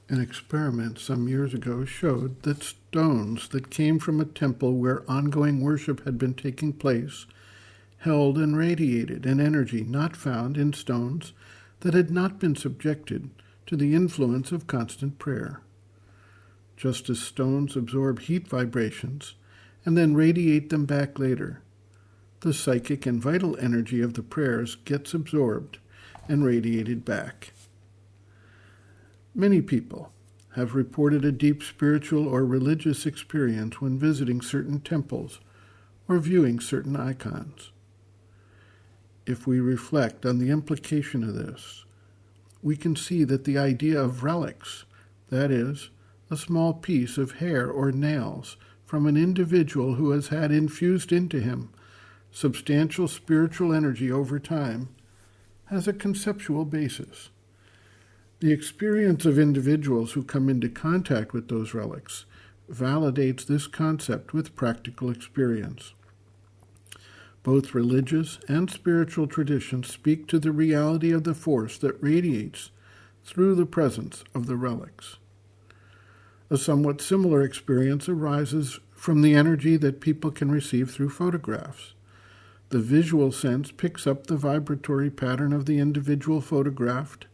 An experiment some years ago showed that stones that came from a temple where ongoing worship had been taking place held and radiated an energy not found in stones that had not been subjected to the influence of constant prayer. Just as stones absorb heat vibrations and then radiate them back later, the psychic and vital energy of the prayers gets absorbed and radiated back. Many people have reported a deep spiritual or religious experience when visiting certain temples or viewing certain icons. If we reflect on the implication of this, we can see that the idea of relics, that is, a small piece of hair or nails from an individual who has had infused into him substantial spiritual energy over time, has a conceptual basis. The experience of individuals who come into contact with those relics validates this concept with practical experience. Both religious and spiritual traditions speak to the reality of the force that radiates through the presence of the relics. A somewhat similar experience arises from the energy that people can receive through photographs. The visual sense picks up the vibratory pattern of the individual photographed,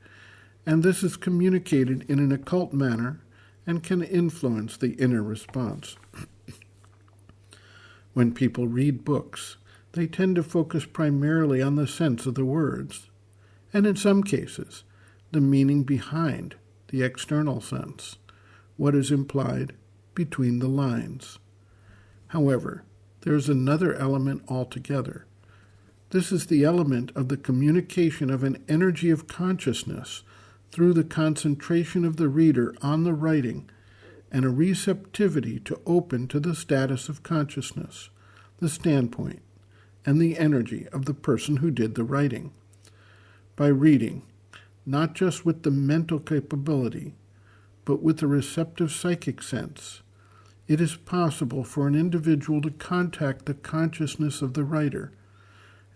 and this is communicated in an occult manner and can influence the inner response. When people read books, they tend to focus primarily on the sense of the words, and in some cases, the meaning behind the external sense, what is implied between the lines. However, there is another element altogether. This is the element of the communication of an energy of consciousness through the concentration of the reader on the writing and a receptivity to open to the status of consciousness, the standpoint, and the energy of the person who did the writing. By reading, not just with the mental capability, but with the receptive psychic sense, it is possible for an individual to contact the consciousness of the writer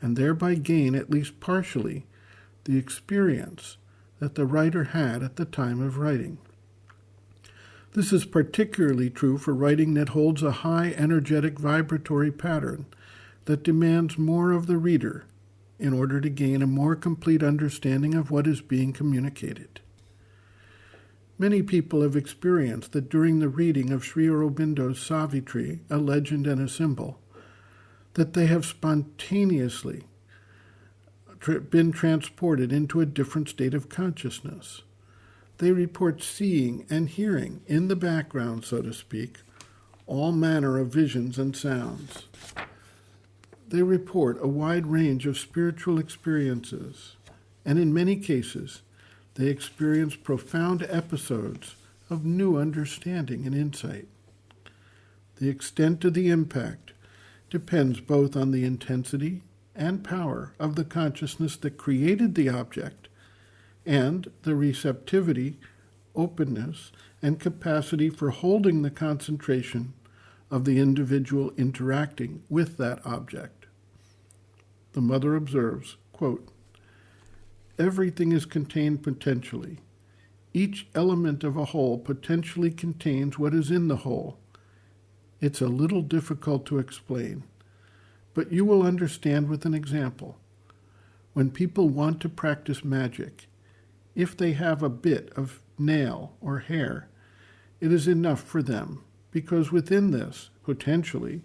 and thereby gain, at least partially, the experience that the writer had at the time of writing. This is particularly true for writing that holds a high energetic vibratory pattern that demands more of the reader in order to gain a more complete understanding of what is being communicated. Many people have experienced that during the reading of Sri Aurobindo's Savitri, a legend and a symbol, that they have spontaneously been transported into a different state of consciousness. They report seeing and hearing in the background, so to speak, all manner of visions and sounds. They report a wide range of spiritual experiences, and in many cases, they experience profound episodes of new understanding and insight. The extent of the impact depends both on the intensity and power of the consciousness that created the object and the receptivity, openness, and capacity for holding the concentration of the individual interacting with that object. The mother observes, quote, "Everything is contained potentially. Each element of a whole potentially contains what is in the whole. It's a little difficult to explain, but you will understand with an example. When people want to practice magic, if they have a bit of nail or hair, it is enough for them, because within this, potentially,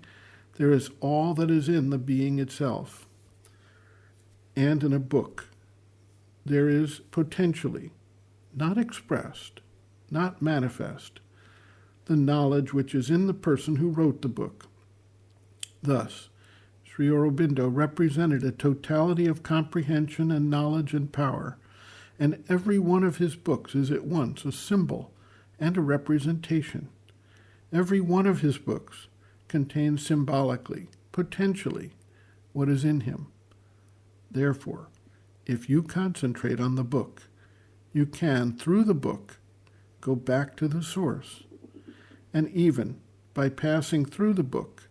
there is all that is in the being itself. And in a book, there is potentially, not expressed, not manifest, the knowledge which is in the person who wrote the book. Thus, Sri Aurobindo represented a totality of comprehension and knowledge and power, and every one of his books is at once a symbol and a representation. Every one of his books contains symbolically, potentially, what is in him. Therefore, if you concentrate on the book, you can, through the book, go back to the source. And even by passing through the book,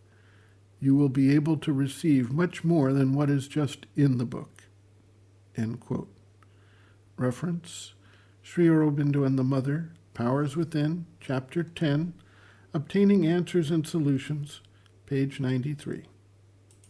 you will be able to receive much more than what is just in the book." End quote. Reference, Sri Aurobindo and the Mother, Powers Within, Chapter 10, Obtaining Answers and Solutions, page 93.